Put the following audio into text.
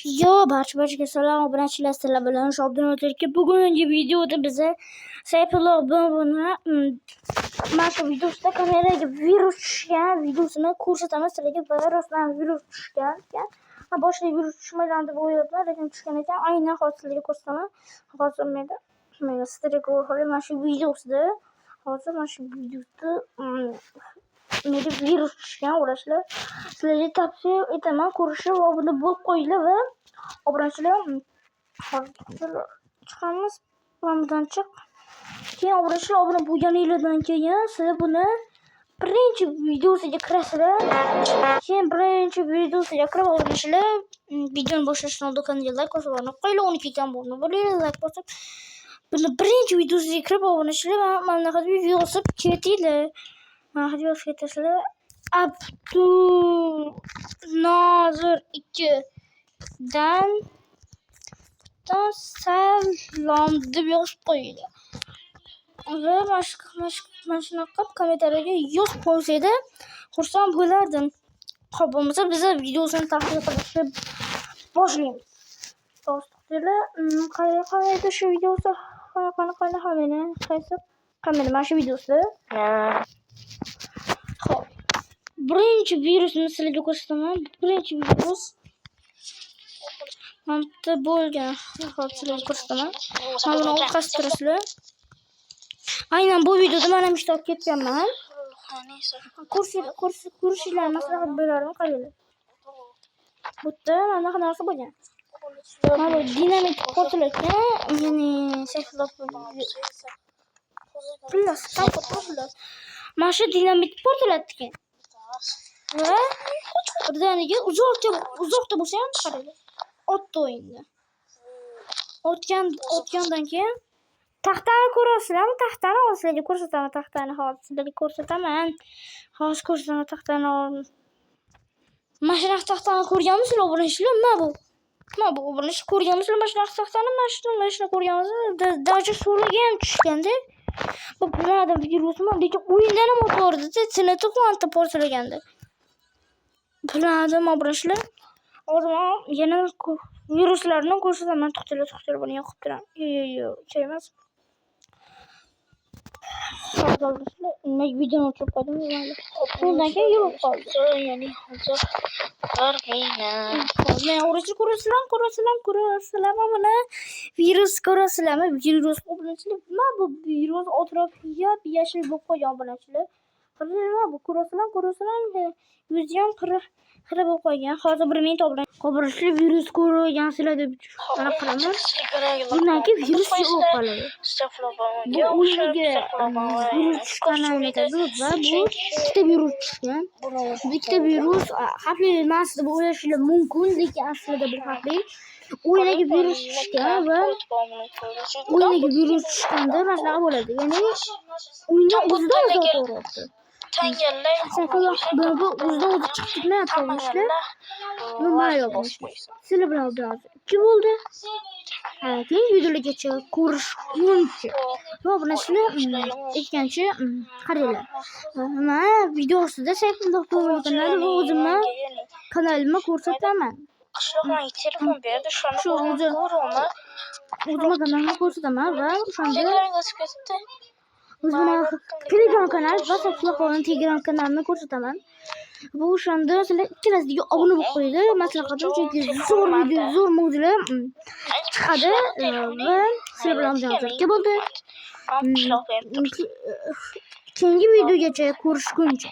Yo, barcha salom, obunachilar sizlar bilan Shobdon o'tayotgan bugungi videoda biza Sayfullo buni mana shu videosida kameraga virus tushgan videosini ko'rsatamiz sizlarga. Rostdan virus tushgan ekan. Boshqa virus tushmagan deb o'yladim, lekin tushgan ekan. Aynan hozir sizlarga ko'rsataman. Hozir menda sizlarga ko'rsataman mana shu videosida. Hozir mana shu videoda menda virus tushgan o'rashlar. Sizlarga tavsiya etaman ko'rishni va buni bo'lib qo'yinglar va obunachilar chiqamiz bundan chiq. Keyin obunachilar obuna bo'lganinglardan keyin sizlar buni birinchi videosiga kirasizlar. Keyin birinchi videosiga kirib obunachilar videoni boshlashdan oldin kanalga like bosib qo'yinglar, 12 kam bo'ldi. Bo'linglar like bosib buni birinchi videosiga kirib obunachilar mana bunaqa video yozib ketinglar. Hadi yozib ketasizlar. Abdunozir 2 dan salom deb yozib qo'yinglar. Va mana shunaqa kommentariyaga yozib qo'ysanglar xursand bo'lardim. Xo'p, bo'lmasa biz videosini tahlil qilishni boshlaymiz. Do'stlar, qayerda shu videosi? Qanaqa qaysi kamera mana shu videosi? Xo'p. Birinchi virusni sizlarga ko'rsataman. Birinchi virus mana bo'lgan. Hozir sizlarga ko'rsataman. Mana buni o'tkaztirasizlar. Aynan bu videoda men ham ishtirok etganman. Ko'rishinglar maslahat berarim, qaranglar. Bu yerda mana bunaqa narsa bo'lgan. Mana dinamit portlagan, ya'ni Sayfullo plus mana shu dinamit portlatgan. Va birdaniga uzoqda bo'lsa ham qaranglar. O'tdi o'yinda. O'tgandan keyin taxtani ko'rasizlarmi? Taxtani sizlarga ko'rsataman. Taxtani hozir sizlarga ko'rsataman. Hozir ko'rsataman taxtani. Mana shu taxtani ko'rganmisizlar obunachilar? Mana bu obunachilar ko'rganmisizlar? Mana shu taxtani, mana shuni ko'rganmisizlar? Daja suvlarga ham tushganda. Bu nima virusmi? Lekin o'yindan ham o'tvordi. Sinati quanta portlaganda. Biladim obunachilar. Hozir yana viruslarni ko'rsataman. To'xtalar buni yoqib turam. Yo'q, emas. Videoni o'chirib qo'ydim. Shundan keyin yo'q qoldi. Ya'ni hozir men ko'rasizlar mana virus ko'rasizlarmi? Virus obunachilar. Mana bu virus atrofiga yashil bo'lib qo'ygan obunachilar. Qaranglar, bu ko'rasizlar. Yuzi ham xira bo'lib qolgan. Hozir 1 minut obunachilar virus ko'rgansizlar deb qilaman. Bundan keyin virus yo'q qoladi. Bu o'yinga virus tushganini aytadi va bu ikkita virus tushgan. Bu ikkita virus xavfli emas deb o'ylashingiz mumkin, lekin aslida bu xavfli. O'yinga virus tushgan va o'yinga virus tushganda mana shunaqa bo'ladi. Ya'ni o'yinda o'zida to'g'ri. Sayfullo bu o'zidan o'zi chiqib ketmayapti ishlar. Nima yo'q. Sizlar bilan biroz 2 bo'ldi. Keyin videogacha ko'rishguncha. Va buni sizlar ikkinchi qaranglar. Mana videosida Sayfullo kanali va o'zimni kanalimni ko'rsataman. Qishloqdan telefon berdi, shuni o'zimni kanalimni ko'rsataman va o'shanda o'zimni Telegram kanal va Sayfullo Telegram kanalini ko'rsataman. Bu o'shanda sizlar ikkalasiga obuna bo'lib qo'yinglar. Maslahatim chunki zo'r mavzular chiqadi va sizlar bilan birga bo'ldi. Keyingi videogacha ko'rishguncha.